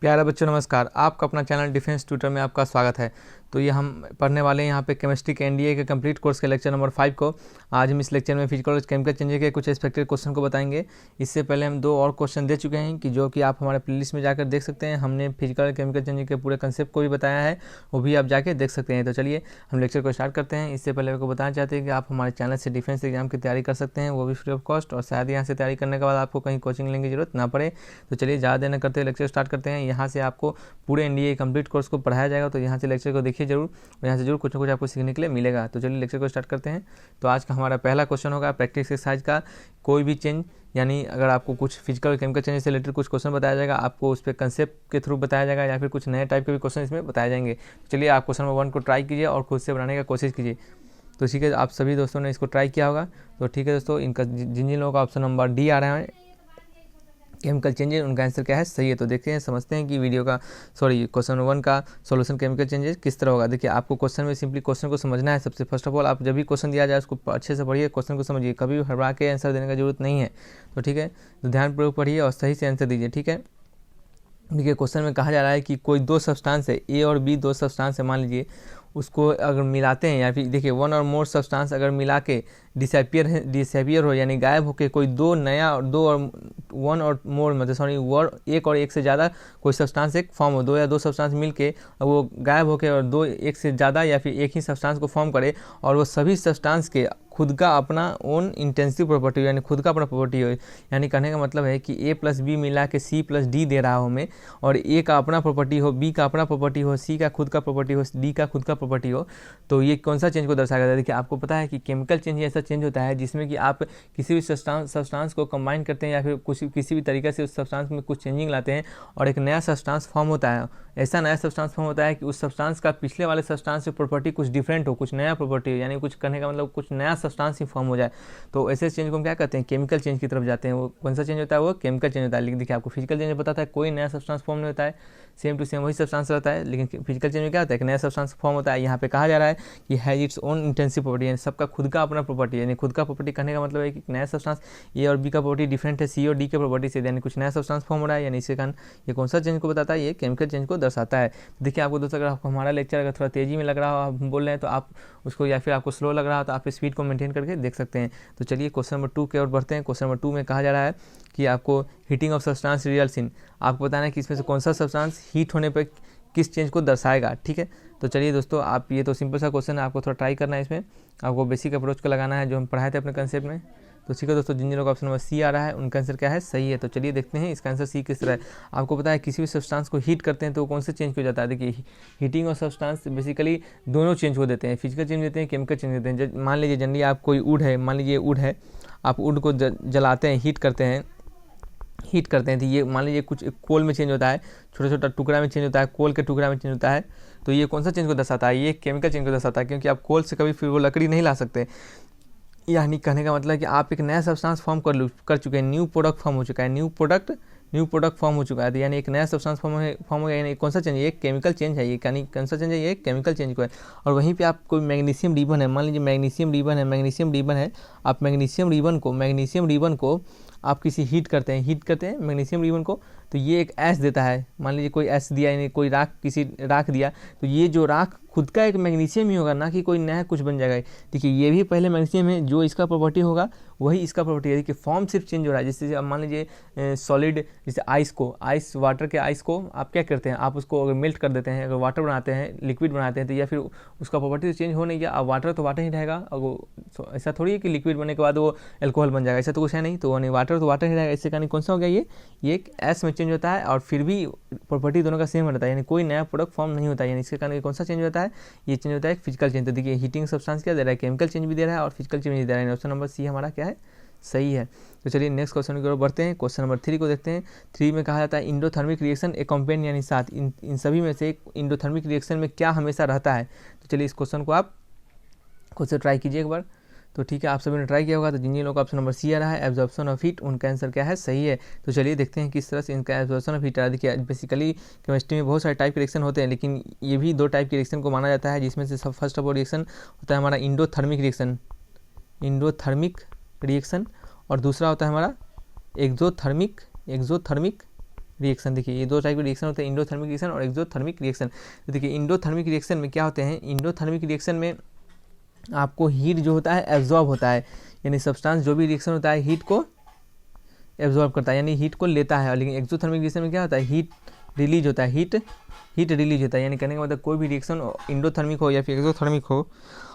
प्यारे बच्चों नमस्कार। आपका अपना चैनल डिफेंस ट्यूटर में आपका स्वागत है। तो ये हम पढ़ने वाले हैं यहाँ पे केमिस्ट्री के एनडीए के कंप्लीट कोर्स के लेक्चर नंबर 5 को। आज हम इस लेक्चर में फिजिकल और केमिकल चेंजेस के कुछ एक्सपेक्टेड क्वेश्चन को बताएंगे। इससे पहले हम 2 और क्वेश्चन दे चुके हैं कि जो कि आप हमारे प्लेलिस्ट में जाकर देख सकते हैं। हमने फिजिकल और केमिकल चेंजेस के पूरे कंसेप्ट को भी बताया है, वो भी आप जाके देख सकते हैं। तो चलिए हम लेक्चर को स्टार्ट करते हैं। इससे पहले आपको बताना चाहते हैं कि आप हमारे चैनल से डिफेंस एग्जाम की तैयारी कर सकते हैं, वो भी फ्री ऑफ कॉस्ट, और शायद यहाँ से तैयारी करने के बाद आपको कहीं कोचिंग लेने की जरूरत ना पड़े। तो चलिए ज़्यादा देर न करते हुए लेक्चर स्टार्ट करते हैं। यहाँ से आपको पूरे एनडीए कंप्लीट कोर्स को पढ़ाया जाएगा, तो यहाँ से लेक्चर को देखिए जरूर, यहाँ से जरूर कुछ ना कुछ आपको सीखने के लिए मिलेगा। तो चलिए लेक्चर को स्टार्ट करते हैं। तो आज का हमारा पहला क्वेश्चन होगा प्रैक्टिस एक्सरसाइज का। कोई भी चेंज, यानी अगर आपको कुछ फिजिकल केमिकल चेंज से रिलेटेड कुछ क्वेश्चन बताया जाएगा, आपको उस पर कंसेप्ट के थ्रू बताया जाएगा या फिर कुछ नए टाइप के भी क्वेश्चन इसमें बताए जाएंगे। तो चलिए आप क्वेश्चन नंबर 1 को ट्राई कीजिए और खुद से बनाने का कोशिश कीजिए। तो ठीक है, आप सभी दोस्तों ने इसको ट्राई किया होगा। तो ठीक है दोस्तों, इनका जिन लोगों का ऑप्शन नंबर डी आ रहा है केमिकल चेंजेस, उनका आंसर क्या है, सही है। तो देखते हैं, समझते हैं कि क्वेश्चन नंबर 1 का सॉल्यूशन केमिकल चेंजेस किस तरह होगा। देखिए, आपको क्वेश्चन में सिंपली क्वेश्चन को समझना है। सबसे फर्स्ट ऑफ ऑल आप जब भी क्वेश्चन दिया जाए उसको अच्छे से पढ़िए, क्वेश्चन को समझिए, कभी भी हड़बड़ा के आंसर देने की जरूरत नहीं है। तो ठीक है, तो ध्यानपूर्वक पढ़िए और सही से आंसर दीजिए। ठीक है, देखिए क्वेश्चन में कहा जा रहा है कि कोई 2 सब्सटेंस है, ए और बी 2 सब्सटेंस है, मान लीजिए उसको अगर मिलाते हैं, या फिर देखिए 1 और मोर सब्सटेंस अगर मिला के डिसअपियर हो, यानी गायब होकर कोई 2 नया और 2 और 1 और मोर मतलब 1 और 1 से ज़्यादा कोई सब्सटेंस एक फॉर्म हो, 2 या 2 सब्सटेंस मिल के वो गायब होकर और 2 1 से ज़्यादा या फिर एक ही सब्सटेंस को फॉर्म करे, और वो सभी सब्सटेंस के खुद का अपना ओन इंटेंसिव प्रॉपर्टी हो, यानी खुद का अपना प्रॉपर्टी हो। यानी कहने का मतलब है कि ए प्लस बी मिला के सी प्लस डी दे रहा हो हमें, और ए का अपना प्रॉपर्टी हो, बी का अपना प्रॉपर्टी हो, सी का खुद का प्रॉपर्टी हो, डी का खुद का प्रॉपर्टी हो। तो ये कौन सा चेंज को दर्शाएगा। देखिए आपको पता है कि केमिकल चेंज ऐसा चेंज होता है जिसमें कि आप किसी भी सब्सटेंस को कंबाइन करते हैं या फिर किसी भी तरीके से उस सब्सटेंस में कुछ चेंजिंग लाते हैं और एक नया सब्सटेंस फॉर्म होता है। ऐसा नया सब्सटेंस फॉर्म होता है कि उस सब्सटेंस का पिछले वाले सब्सटेंस से प्रॉपर्टी कुछ डिफरेंट हो, कुछ नया प्रॉपर्टी हो, यानी कुछ करने का मतलब कुछ नया सब्सटेंस ही फॉर्म हो जाए। तो ऐसे चेंज को हम क्या कहते हैं, केमिकल चेंज की तरफ जाते हैं। वो कौन सा चेंज होता है, वो केमिकल चेंज होता है। लेकिन देखिए आपको फिजिकल चेंज पता था, कोई नया सब्सटेंस फॉर्म नहीं होता है, सेम टू सेम वही सब्सटेंस रहता है। लेकिन फिजिकल चेंज में क्या होता है, एक नया सब्सटेंस फॉर्म होता है। यहाँ पे कहा जा रहा है कि has its own intensive property, यानी सबका खुद का अपना प्रॉपर्टी है। यानी खुद का प्रॉपर्टी कहने का मतलब है कि नया सब्सटेंस ए और बी का प्रॉपर्टी डिफरेंट है सी और डी के प्रॉपर्टी से, यानी कुछ नया सब्सटेंस फॉर्म हो रहा है। यानी इसके कारण ये कौन सा चेंज को बताता है, ये केमिकल चेंज को दर्शाता है। देखिए आपको दोस्तों, अगर आपको हमारा लेक्चर अगर थोड़ा तेजी में लग रहा हो, आप बोल रहे हैं तो आप उसको, या फिर आपको स्लो लग रहा हो तो आप स्पीड को मेंटेन करके देख सकते हैं। तो चलिए क्वेश्चन नंबर 2 की ओर बढ़ते हैं। क्वेश्चन नंबर 2 में कहा जा रहा है कि आपको heating of substance results in, आपको बताना है कि इसमें से कौन सा सब्सटेंस हीट होने पर किस चेंज को दर्शाएगा। ठीक है, तो चलिए दोस्तों, आप ये तो सिंपल सा क्वेश्चन है, आपको थोड़ा ट्राई करना है। इसमें आपको बेसिक अप्रोच को लगाना है जो हम पढ़ाए थे अपने कंसेप्ट में। तो ठीक है दोस्तों, जिन लोगों का ऑप्शन नंबर सी आ रहा है उनका आंसर क्या है, सही है। तो चलिए देखते हैं इसका आंसर सी किस तरह है। आपको पता है किसी भी सब्सटेंस को हीट करते हैं तो कौन से चेंज हो जाता है। देखिए हीटिंग और सब्सटेंस बेसिकली दोनों चेंज हो देते हैं, फिजिकल चेंज देते हैं, केमिकल चेंज देते हैं। मान लीजिए जनरली आप कोई वुड है, मान लीजिए वुड है, आप वुड को जलाते हैं, हीट करते हैं तो ये मान लीजिए कुछ कोल में चेंज होता है, छोटा छोटा टुकड़ा में चेंज होता है, कोल के टुकड़ा में चेंज होता है। तो ये कौन सा चेंज को दर्शाता है, ये केमिकल चेंज को दर्शाता है, क्योंकि आप कोल से कभी फिर वो लकड़ी नहीं ला सकते। यानी कहने का मतलब है कि आप एक नया सब्सटेंस फॉर्म कर चुके हैं, न्यू प्रोडक्ट फॉर्म हो चुका है, न्यू प्रोडक्ट फॉर्म हो चुका है। तो यानी एक नया सब्सटेंस फॉर्म हो गया, यानी कौन सा चेंज है, ये केमिकल चेंज है। ये यानी कौन सा चेंज है, ये केमिकल चेंज को है। और वहीं पे आप कोई मैग्नीशियम रिबन है, मान लीजिए मैग्नीशियम रिबन है, आप मैग्नीशियम रिबन को आप किसी हीट करते हैं मैग्नीशियम रिबन को, तो ये एक ऐश देता है। मान लीजिए कोई ऐश दिया, यानी कोई राख दिया, तो ये जो राख खुद का एक मैग्नीशियम ही होगा, ना कि कोई नया कुछ बन जाएगा। देखिए ये भी पहले मैग्नीशियम है, जो इसका प्रॉपर्टी होगा वही इसका प्रॉपर्टी है। देखिए फॉर्म सिर्फ चेंज हो रहा है। जैसे अब मान लीजिए सॉलिड, जैसे वाटर के आइस को आप क्या करते हैं, आप उसको अगर मेल्ट कर देते हैं, अगर वाटर बनाते हैं, लिक्विड बनाते हैं, तो या फिर उसका प्रॉपर्टी तो चेंज हो नहीं गया। अब वाटर तो वाटर ही रहेगा, और ऐसा थोड़ी है कि लिक्विड बनने के बाद वो एल्कोहल बन जाएगा, ऐसा तो कुछ है नहीं। तो वाटर तो वाटर ही रहेगा। इससे कारण कौन सा हो गया, ये एक एस में चेंज होता है, और फिर भी प्रॉपर्टी दोनों का सेम रहता है, यानी कोई नया प्रोडक्ट फॉर्म नहीं होता है। यानी इसके कारण कौन सा चेंज होता है, ये चेंज होता है फिजिकल चेंज। तो देखिए हीटिंग सब्सटेंस क्या दे रहा है, केमिकल चेंज भी दे रहा है और फिजिकल चेंज भी दे रहा है। ऑप्शन नंबर सी हमारा क्या है, सही है। तो चलिए नेक्स्ट क्वेश्चन की ओर बढ़ते हैं। क्वेश्चन नंबर 3 को देखते हैं। 3 में कहा जाता है इंडोथर्मिक रिएक्शन एकम्पेन, यानी साथ इन सभी में से एक इंडोथर्मिक रिएक्शन में क्या हमेशा रहता है। तो चलिए इस क्वेश्चन को आप खुद से ट्राई कीजिए एक बार। तो ठीक है, आप सभी ने ट्राई किया होगा। तो जिन लोगों का ऑप्शन नंबर सी आ रहा है एब्जॉर्प्शन ऑफ हीट, उनका आंसर क्या है, सही है। तो चलिए देखते हैं किस तरह से इनका एब्जॉर्प्शन ऑफ हीट आ रहा है। देखिए बेसिकली केमिस्ट्री में बहुत सारे टाइप के रिएक्शन होते हैं, लेकिन ये भी 2 टाइप के रिएक्शन को माना जाता है, जिसमें से फर्स्ट ऑफ ऑल रिएक्शन होता है हमारा इंडोथर्मिक रिएक्शन, और दूसरा होता है हमारा एक्सोथर्मिक रिएक्शन। देखिए ये दो टाइप के रिएक्शन होते हैं, इंडोथर्मिक रिएक्शन और एक्सोथर्मिक रिएक्शन। तो देखिए इंडोथर्मिक रिएक्शन में क्या होते हैं, इंडोथर्मिक रिएक्शन में आपको हीट जो होता है एब्जॉर्ब होता है, यानी सब्सटेंस जो भी रिएक्शन होता है हीट को एब्जॉर्ब करता है, यानी हीट को लेता है। लेकिन एक्सोथर्मिक रिएक्शन में क्या होता है, हीट रिलीज होता है, हीट रिलीज होता है। यानी कहने का मतलब कोई भी रिएक्शन इंडोथर्मिक हो या फिर एक्सोथर्मिक हो,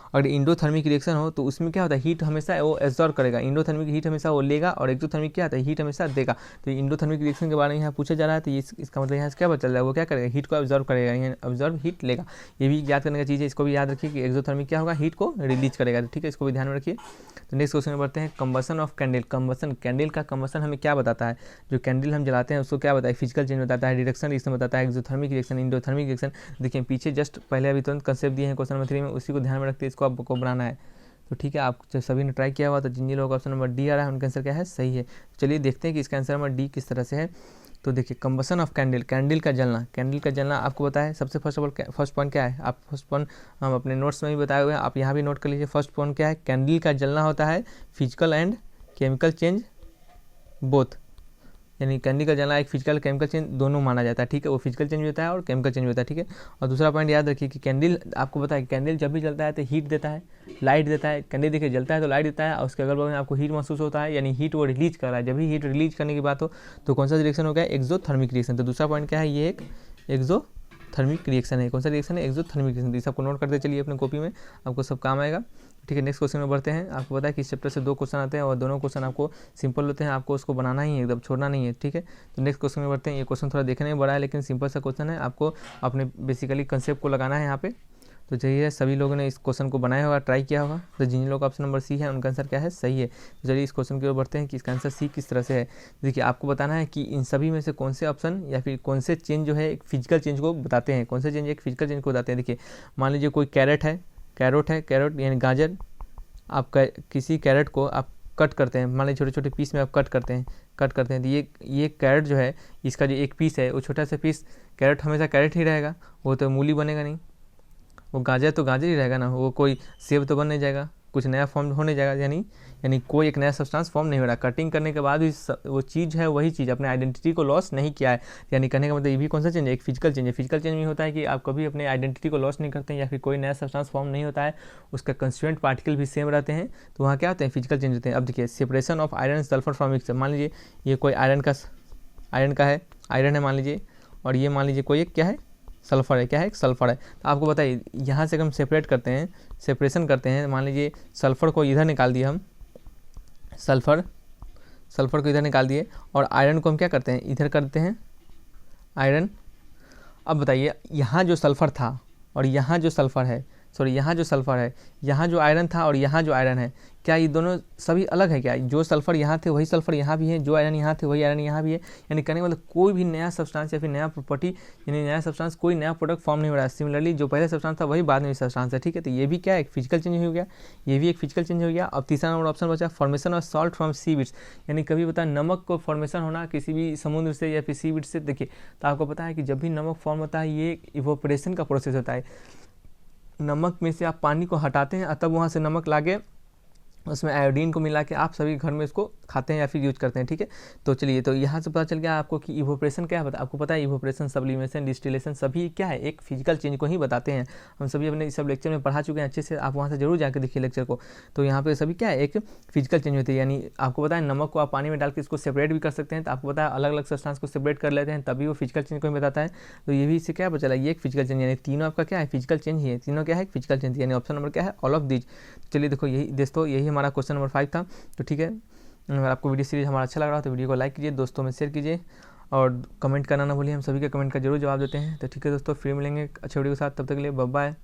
अगर इंडोथर्मिक रिएक्शन हो तो उसमें क्या होता है, हीट हमेशा वो एब्जॉर्ब करेगा, इंडोथर्मिक हीट हमेशा वो लेगा, और एक्सोथर्मिक क्या होता है, हीट हमेशा देगा। तो इंडोथर्मिक रिएक्शन के बारे में यहाँ पूछा जा रहा है, तो इसका मतलब यहाँ से क्या पता चल रहा है, वो क्या करेगा, हीट को एब्जॉर्ब करेगा, यानी एब्जॉर्ब हीट लेगा। ये भी याद करने का चीज़ है, इसको भी याद रखिए कि एक्सोथर्मिक क्या होगा, हीट को रिलीज करेगा। ठीक है, इसको भी ध्यान में रखिए। तो नेक्स्ट क्वेश्चन में बढ़ते हैं, combustion of candle. Combustion, candle का कंबसन हमें क्या बताता है, जो कैंडल हम जलाते हैं उसको क्या बताता है, फिजिकल चेंज बताता है, डिडक्शन रिएक्शन बताता है, एक्सोथर्मिक रिएक्शन, इंडोथर्मिक रिएक्शन। देखिए पीछे जस्ट पहले अभी तुरंत कंसेप्ट दिए हैं क्वेश्चन नंबर 3 में, उसी को ध्यान में रखते हैं, इसको आपको बनाना है। तो ठीक है, आप जब सभी ने ट्राई किया हुआ तो जिन लोगों का ऑप्शन नंबर डी आ रहा है उनका आंसर क्या है, सही है। चलिए देखते हैं कि इसका आंसर नंबर डी किस तरह से है। तो देखिए कंबसन ऑफ कैंडल, कैंडल का जलना आपको पता है। सबसे first of all first point क्या है, आप फर्स्ट पॉइंट हम अपने नोट्स में भी बताए हुए हैं, आप यहाँ भी नोट कर लीजिए। फर्स्ट पॉइंट क्या है, कैंडल का जलना होता है physical and chemical change both, यानी कैंडल का जलना एक फिजिकल केमिकल चेंज दोनों माना जाता है। ठीक है, वो फिजिकल चेंज होता है और केमिकल चेंज होता है। ठीक है, और दूसरा पॉइंट याद रखिए कि कैंडल आपको पता है, कैंडल जब भी जलता है तो हीट देता है, लाइट देता है। कैंडल देखिए जलता है तो लाइट देता है, और उसके अगल बगल में आपको हीट महसूस होता है, यानी हीट वो रिलीज कर रहा है। जब भी हीट रिलीज करने की बात हो तो कौन सा रिएक्शन हो गया, एक्सोथर्मिक रिएक्शन। तो दूसरा पॉइंट क्या है, ये एक एक्सोथर्मिक रिएक्शन है। कौन सा रिएक्शन है, एक्सोथर्मिक रिएक्शन। इस सबको नोट करते चलिए अपने कॉपी में, आपको सब काम आएगा। ठीक है, नेक्स्ट क्वेश्चन में बढ़ते हैं। आपको पता है कि इस चैप्टर से 2 क्वेश्चन आते हैं और दोनों क्वेश्चन आपको सिंपल होते हैं, आपको उसको बनाना ही है, एकदम छोड़ना नहीं है। ठीक है, तो नेक्स्ट क्वेश्चन में बढ़ते हैं। ये क्वेश्चन थोड़ा देखने में बड़ा है लेकिन सिंपल सा क्वेश्चन है, आपको अपने बेसिकली कंसेप्ट को लगाना है यहाँ पे। तो चाहिए सभी लोगों ने इस क्वेश्चन को बनाया होगा, ट्राई किया होगा। तो जिन लोगों का ऑप्शन नंबर सी है उनका आंसर क्या है, सही है। तो चलिए इस क्वेश्चन की ओर बढ़ते हैं कि इसका आंसर सी किस तरह से है। देखिए आपको बताना है कि इन सभी में से कौन से ऑप्शन या फिर कौन से चेंज जो है एक फिजिकल चेंज को बताते हैं, कौन से चेंज एक फिजिकल चेंज को बताते हैं। देखिए मान लीजिए कोई कैरेट यानी गाजर, आप किसी कैरेट को आप कट करते हैं, मान लीजिए छोटे छोटे पीस में आप कट करते हैं तो ये कैरेट जो है, इसका जो एक पीस है वो छोटा सा पीस, कैरेट हमेशा कैरेट ही रहेगा, वो तो मूली बनेगा नहीं, वो गाजर तो गाजर ही रहेगा ना, वो कोई सेब तो बन नहीं जाएगा, कुछ नया फॉर्म हो नहीं जाएगा, यानी कोई एक नया सब्सटेंस फॉर्म नहीं हो रहा। कटिंग करने के बाद भी वो चीज़ है वही चीज़, अपने आइडेंटिटी को लॉस नहीं किया है। यानी कहने का मतलब ये भी कौन सा चेंज है, एक फिजिकल चेंज है। फिजिकल चेंज में होता है कि आप कभी अपने आइडेंटिटी को लॉस नहीं करते हैं या फिर कोई नया सब्सटेंस फॉर्म नहीं होता है, उसका कंस्टिट्यूएंट पार्टिकल भी सेम रहते हैं, तो वहाँ क्या होते हैं, फिजिकल चेंज होते हैं। अब देखिए separation of iron sulphur from mixture, मान लीजिए ये कोई आयरन है मान लीजिए, और ये मान लीजिए कोई एक क्या है, सल्फर है, क्या है, सल्फर है। तो आपको बताइए यहाँ से हम सेपरेशन करते हैं, मान लीजिए सल्फर को इधर निकाल दिए हम, सल्फर को इधर निकाल दिए, और आयरन को हम क्या करते हैं, इधर करते हैं आयरन। अब बताइए यहाँ जो सल्फर था और यहाँ जो सल्फर है, यहाँ जो आयरन था और यहाँ जो आयरन है, क्या ये दोनों सभी अलग है क्या, जो सल्फर यहाँ थे वही सल्फर यहाँ भी है, जो आयरन यहाँ थे वही आयरन यहाँ भी है। यानी कहने का मतलब कोई भी नया सब्सटेंस या फिर नया प्रॉपर्टी, यानी नया सब्सटेंस, कोई नया प्रोडक्ट फॉर्म नहीं हो रहा है। सिमिलरली जो पहले सब्सटेंस था वही बाद में सब्सटेंस है। ठीक है, तो ये भी क्या है, एक फिजिकल चेंज हो गया, ये भी एक फिजिकल चेंज हो गया। अब तीसरा नंबर ऑप्शन बचा formation of salt from sea beds, यानी कभी पता नमक को फॉर्मेशन होना किसी भी समुद्र से या फिर सी बीड से। देखिए तो आपको पता है कि जब भी नमक फॉर्म होता है ये इवोपरेशन का प्रोसेस होता है, नमक में से आप पानी को हटाते हैं, तब वहाँ से नमक लाके उसमें आयोडीन को मिला के आप सभी घर में इसको खाते हैं या फिर यूज करते हैं। ठीक है, तो चलिए, तो यहाँ से पता चल गया आपको कि इवोपरेशन क्या है। आपको पता है इवोपरेशन, सब्लिमेशन, डिस्टिलेशन सभी क्या है, एक फिजिकल चेंज को ही बताते हैं। हम सभी अपने सब लेक्चर में पढ़ा चुके हैं अच्छे से, आप वहाँ से जरूर जाकर देखिए लेक्चर को। तो यहाँ पे सभी क्या है, एक फिजिकल चेंज होती है। यानी आपको पता है नमक को आप पानी में डाल के इसको सेपरेट भी कर सकते हैं, तो आपको पता है अलग अलग सब्सटेंस को सेपरेट कर लेते हैं, तभी वो फिजिकल चेंज को ही बताता है। तो ये भी इससे क्या पता चला, ये एक फिजिकल चेंज, यानी तीनों आपका क्या है, फिजिकल चेंज ही है, तीनों क्या है, फिजिकल चेंज। यानी ऑप्शन नंबर क्या है, ऑल ऑफ दीज। चलिए देखो यही हमारा क्वेश्चन नंबर 5 था। तो ठीक है, अगर आपको वीडियो सीरीज हमारा अच्छा लग रहा हो तो वीडियो को लाइक कीजिए, दोस्तों में शेयर कीजिए और कमेंट करना ना भूलिए, हम सभी के कमेंट का जरूर जवाब देते हैं। तो ठीक है दोस्तों, फिर मिलेंगे अच्छे वीडियो के साथ, तब तक के लिए बाय बाय।